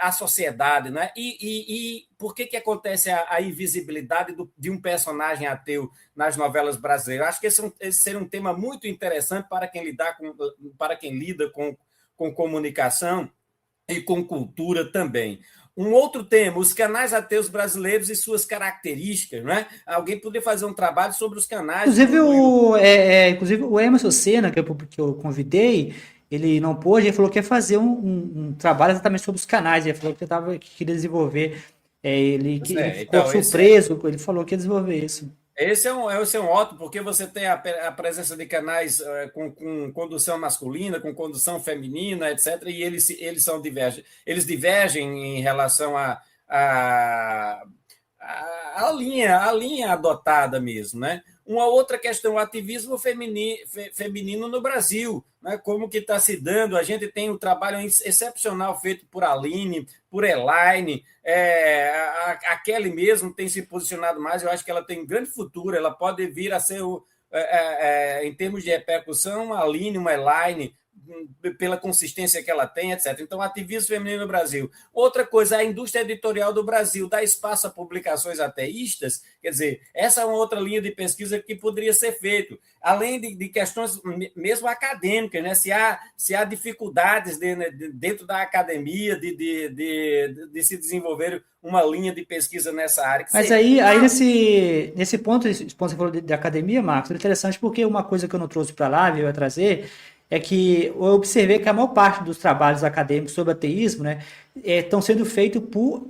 a sociedade, né? E por que acontece a invisibilidade de um personagem ateu nas novelas brasileiras? Acho que esse seria um tema muito interessante para quem lida com comunicação e com cultura também. Um outro tema, os canais ateus brasileiros e suas características, né? Alguém poderia fazer um trabalho sobre os canais. Inclusive o Emerson Senna, que eu convidei, ele não pôde, ele falou que ia fazer um trabalho exatamente sobre os canais, ele falou que queria desenvolver, ele ficou surpreso, ele falou que ia desenvolver isso. Esse é um ótimo, porque você tem a presença de canais com condução masculina, com condução feminina, etc., e eles divergem em relação à linha adotada mesmo, né? Uma outra questão, o ativismo feminino no Brasil, né? Como que está se dando? A gente tem um trabalho excepcional feito por Aline, por Elaine, a Kelly mesmo tem se posicionado mais, eu acho que ela tem um grande futuro, ela pode vir a ser em termos de repercussão, uma Aline, uma Elaine, pela consistência que ela tem, etc. Então, ativismo feminino no Brasil. Outra coisa, a indústria editorial do Brasil dá espaço a publicações ateístas, quer dizer, essa é uma outra linha de pesquisa que poderia ser feito, além de questões mesmo acadêmicas, né? Se há dificuldades dentro da academia de se desenvolver uma linha de pesquisa nessa área. Mas aí nesse ponto que você falou de academia, Marcos, é interessante porque uma coisa que eu não trouxe para lá, eu ia trazer, é que eu observei que a maior parte dos trabalhos acadêmicos sobre ateísmo, né, estão sendo feitos por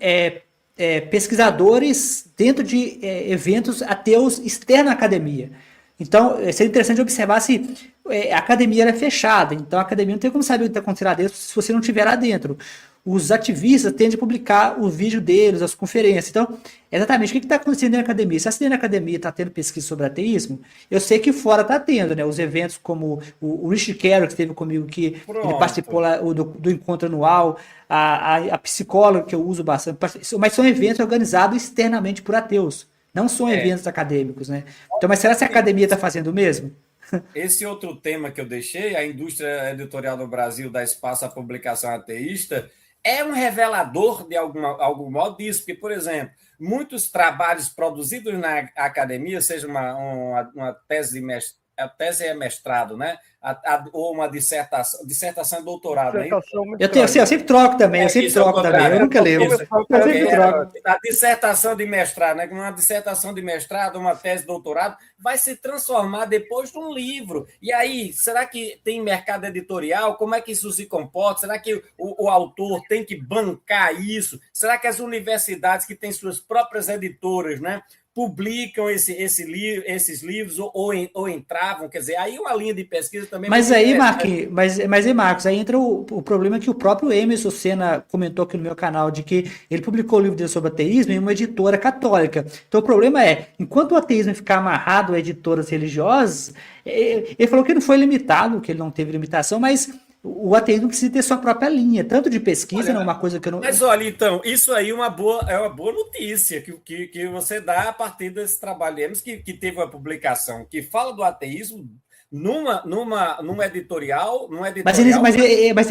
pesquisadores dentro de eventos ateus externos à academia. Então, seria interessante observar se a academia era fechada. Então, a academia não tem como saber o que está acontecendo lá dentro se você não estiver lá dentro. Os ativistas tendem a publicar o vídeo deles, as conferências. Então, exatamente, o que está acontecendo na academia? Se dentro da academia está tendo pesquisa sobre ateísmo, eu sei que fora está tendo, né? Os eventos como o Richard Carroll, que esteve comigo, que ele participou lá do encontro anual, a psicóloga, que eu uso bastante, mas são eventos organizados externamente por ateus, não são eventos acadêmicos, né? Então, mas será que a academia está fazendo o mesmo? Esse outro tema que eu deixei, a indústria editorial do Brasil dá espaço à publicação ateísta, é um revelador de algum modo disso, porque, por exemplo, muitos trabalhos produzidos na academia, seja uma tese de a tese é mestrado, né? Ou uma dissertação e doutorado. Né? Eu sempre troco também, eu nunca leio. Eu sempre troco. A dissertação de mestrado, né? Uma dissertação de mestrado, uma tese de doutorado, vai se transformar depois num livro. E aí, será que tem mercado editorial? Como é que isso se comporta? Será que o autor tem que bancar isso? Será que as universidades que têm suas próprias editoras, né? Publicam esses livros ou entravam, quer dizer, aí uma linha de pesquisa também... Mas aí, Marcos, aí entra o problema que o próprio Emerson Senna comentou aqui no meu canal, de que ele publicou o livro dele sobre ateísmo em uma editora católica. Então o problema é, enquanto o ateísmo ficar amarrado a editoras religiosas, ele falou que não foi limitado, que ele não teve limitação, mas... O ateísmo precisa ter sua própria linha, tanto de pesquisa, não é uma coisa que eu não... Mas olha, então, isso aí é uma boa notícia que você dá a partir desse trabalho. Que teve uma publicação que fala do ateísmo num editorial... Mas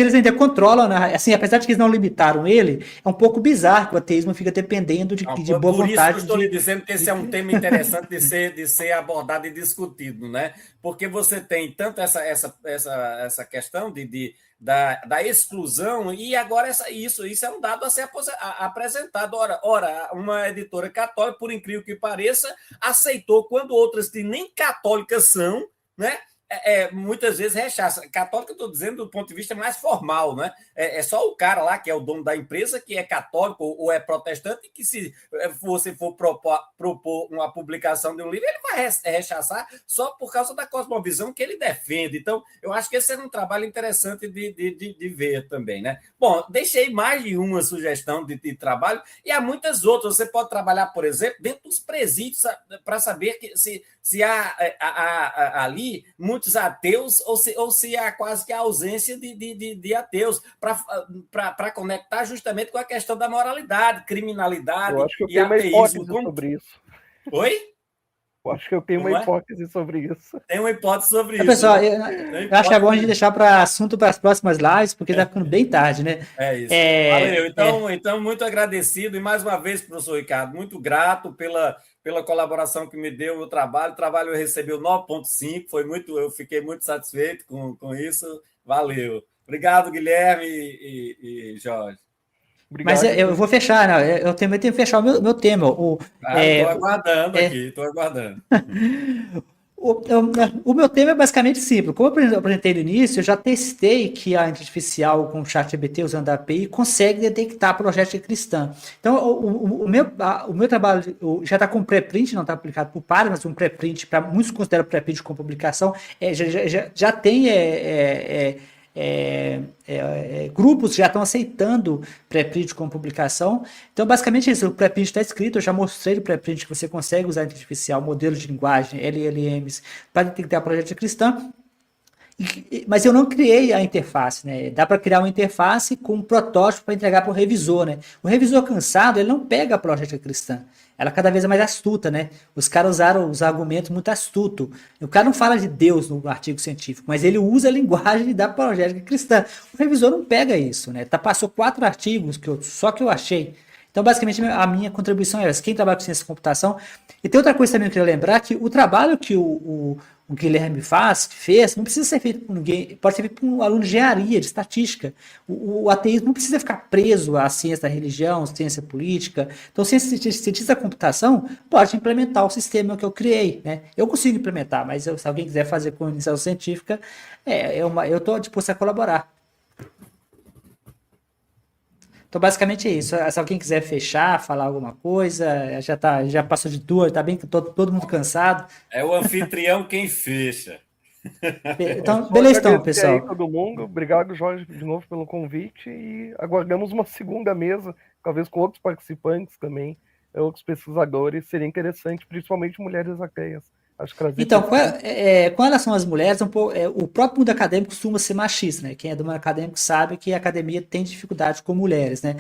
eles ainda controlam, né? Assim, apesar de que eles não limitaram ele, é um pouco bizarro que o ateísmo fica dependendo de boa vontade. Por isso que eu estou lhe dizendo que esse é um tema interessante de ser abordado e discutido, né? Porque você tem tanto essa questão da exclusão, e agora isso é um dado a ser apresentado. Ora, uma editora católica, por incrível que pareça, aceitou quando outras que nem católicas são, né? Muitas vezes rechaça. Católico, eu estou dizendo do ponto de vista mais formal, né? É só o cara lá que é o dono da empresa que é católico ou é protestante, que se você for propor uma publicação de um livro, ele vai rechaçar só por causa da cosmovisão que ele defende. Então, eu acho que esse é um trabalho interessante de ver também, né? Bom, deixei mais de uma sugestão de trabalho e há muitas outras. Você pode trabalhar, por exemplo, dentro dos presídios para saber se há ali muitos ateus ou se há quase que a ausência de ateus, para conectar justamente com a questão da moralidade, criminalidade. Eu acho que eu e tenho uma ateísmo. hipótese sobre isso. Oi? Eu acho que eu tenho uma hipótese sobre isso. Tem uma hipótese sobre isso. Pessoal, eu acho que é bom a gente deixar para assunto para as próximas lives, porque está ficando bem tarde, né? É isso. Valeu. Então, muito agradecido. E mais uma vez, professor Ricardo, muito grato pela colaboração que me deu no trabalho. O trabalho eu recebi o 9.5, eu fiquei muito satisfeito com isso. Valeu. Obrigado, Guilherme e Jorge. Obrigado. Mas eu vou fechar, né? Eu tenho que fechar o meu tema. Estou aguardando aqui, estou aguardando. O meu tema é basicamente simples. Como eu apresentei no início, eu já testei que a inteligência artificial com o ChatGPT usando a API consegue detectar projetos cristãos. Então, o meu trabalho já está com pré-print, não está publicado por pares, mas um pré-print, para muitos consideram pré-print como publicação, já tem grupos já estão aceitando pré-print como publicação. Então, basicamente isso, o pré-print está escrito, eu já mostrei o pré-print que você consegue usar a inteligência artificial, modelos de linguagem, LLMs, para detectar projeto cristão. Mas eu não criei a interface, né? Dá para criar uma interface com um protótipo para entregar para o revisor, né? O revisor cansado, ele não pega a projeto cristã. ela cada vez é mais astuta, né? Os caras usaram os argumentos muito astutos. O cara não fala de Deus no artigo científico, mas ele usa a linguagem da apologética cristã. O revisor não pega isso, né? Passou 4 artigos só que eu achei. Então, basicamente, a minha contribuição é essa. Quem trabalha com ciência da computação. E tem outra coisa também que eu queria lembrar, que o trabalho que o Guilherme fez, não precisa ser feito por ninguém, pode ser feito por um aluno de engenharia, de estatística. O ateísmo não precisa ficar preso à ciência da religião, ciência política. Então, cientista da computação pode implementar o sistema que eu criei, né? Eu consigo implementar, mas se alguém quiser fazer com iniciação científica, eu estou disposto a colaborar. Então, basicamente é isso. Se alguém quiser fechar, falar alguma coisa, já passou de 2, tá bem todo mundo cansado. É o anfitrião quem fecha. Então, beleza, então, pessoal. Aí, todo mundo. Obrigado, Jorge, de novo pelo convite. E aguardamos uma segunda mesa, talvez com outros participantes também, outros pesquisadores. Seria interessante, principalmente mulheres ateias. Acho que então, com relação às mulheres, o próprio mundo acadêmico costuma ser machista, né? Quem é do mundo acadêmico sabe que a academia tem dificuldade com mulheres, né?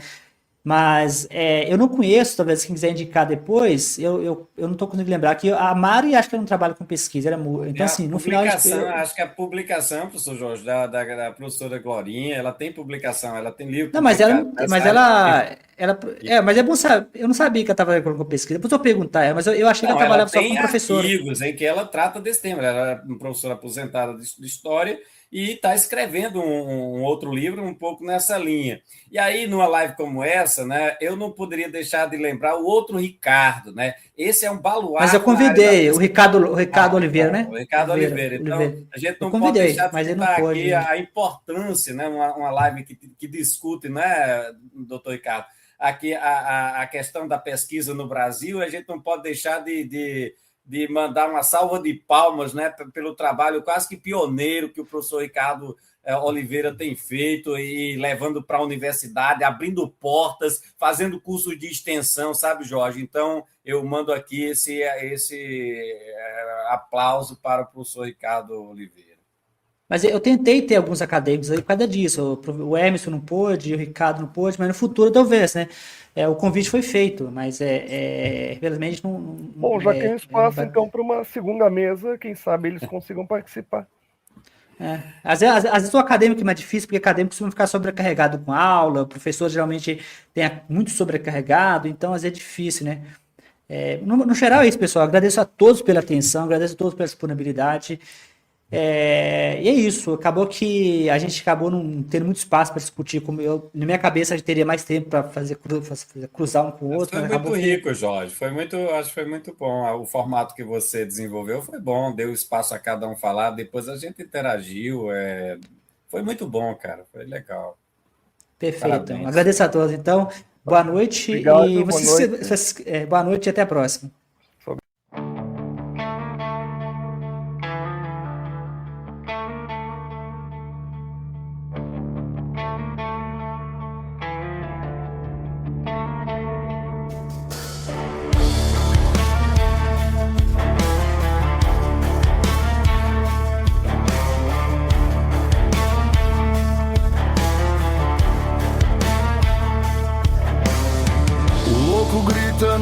Mas eu não conheço, talvez quem quiser indicar depois, eu não estou conseguindo lembrar que a Mari acho que ela não trabalha com pesquisa, então assim, no final... Acho que a publicação, professor Jorge, da professora Glorinha, ela tem publicação, ela tem livro. Não, mas mas é bom saber, eu não sabia que ela estava trabalhando com pesquisa, depois eu vou perguntar, mas eu achei que ela trabalhava só como professora. Tem artigos em que ela trata desse tema, ela é uma professora aposentada de História, e está escrevendo um outro livro um pouco nessa linha. E aí, numa live como essa, né, eu não poderia deixar de lembrar o outro Ricardo, né? Esse é um baluarte. Mas eu convidei o Ricardo Oliveira, né? O Ricardo Oliveira. Então, a gente não pode deixar de citar aqui a importância, né? Uma live que discute, né, doutor Ricardo, aqui a questão da pesquisa no Brasil, a gente não pode deixar de mandar uma salva de palmas, né, pelo trabalho quase que pioneiro que o professor Ricardo Oliveira tem feito e levando para a universidade, abrindo portas, fazendo cursos de extensão, sabe, Jorge? Então, eu mando aqui esse aplauso para o professor Ricardo Oliveira. Mas eu tentei ter alguns acadêmicos aí por causa disso. O Emerson não pôde, o Ricardo não pôde, mas no futuro talvez, né? O convite foi feito, mas infelizmente não. Bom, já tem espaço então para uma segunda mesa, quem sabe eles consigam participar. Às vezes o acadêmico é mais difícil, porque o acadêmico costuma ficar sobrecarregado com aula, o professor geralmente tem muito sobrecarregado, então às vezes é difícil, né? No geral é isso, pessoal. Agradeço a todos pela atenção, agradeço a todos pela disponibilidade. E é isso, acabou que a gente acabou não tendo muito espaço para discutir, como na minha cabeça a gente teria mais tempo para fazer cruzar um com o outro. Foi muito rico, Jorge, acho que foi muito bom, o formato que você desenvolveu foi bom, deu espaço a cada um falar, depois a gente interagiu, foi muito bom, cara, foi legal. Perfeito, então, agradeço a todos, então, boa noite. Obrigado, e boa noite e até a próxima.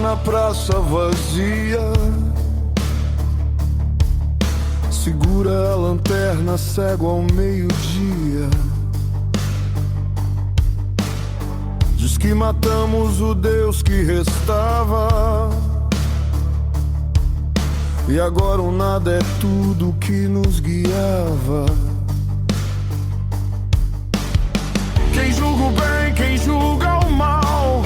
Na praça vazia, segura a lanterna cego ao meio-dia. Diz que matamos o Deus que restava, e agora o nada é tudo que nos guiava. Quem julga o bem, quem julga o mal,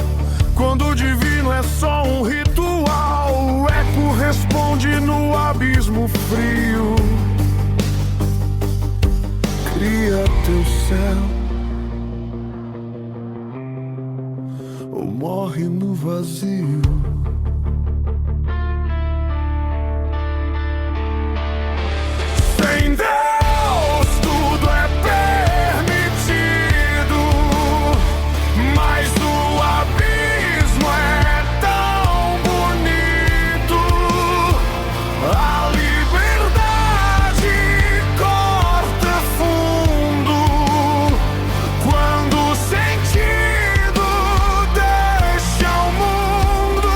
quando o divino é só um ritual, o eco responde no abismo frio. Cria teu céu ou morre no vazio. Sem Deus tudo é permitido, mas o abismo é tão bonito. A liberdade corta fundo quando o sentido deixa o mundo.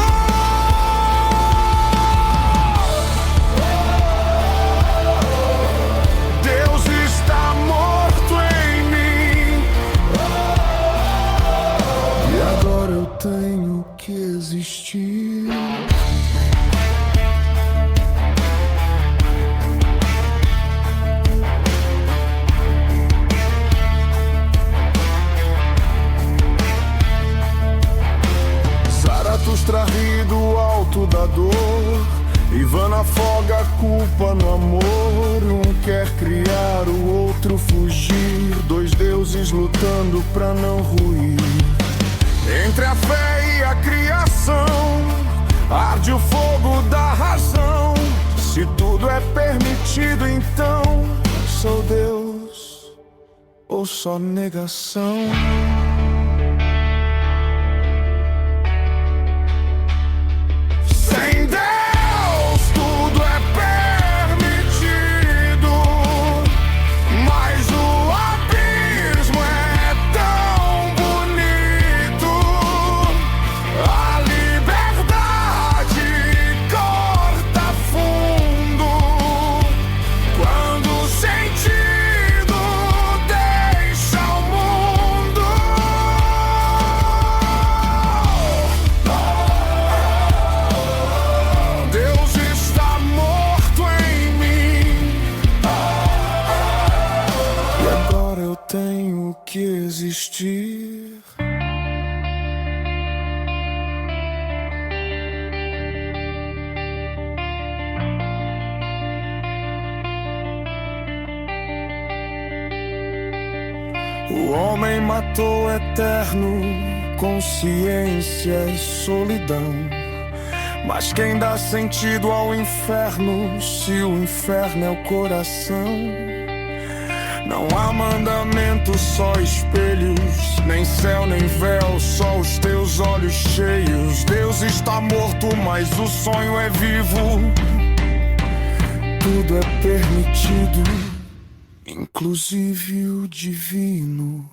Ivana afoga a culpa no amor. Um quer criar, o outro fugir. Dois deuses lutando pra não ruir. Entre a fé e a criação arde o fogo da razão. Se tudo é permitido, então sou Deus ou só negação? Sem Deus tudo é permitido, mas o abismo é tão bonito. A liberdade corta fundo quando o sentido deixa o mundo. Deus está morto em mim e agora eu tenho que existir. O homem matou o eterno, consciência e solidão. Mas quem dá sentido ao inferno, se o inferno é o coração? Não há mandamento, só espelhos, nem céu, nem véu, só os teus olhos cheios. Deus está morto, mas o sonho é vivo. Tudo é permitido, inclusive o divino.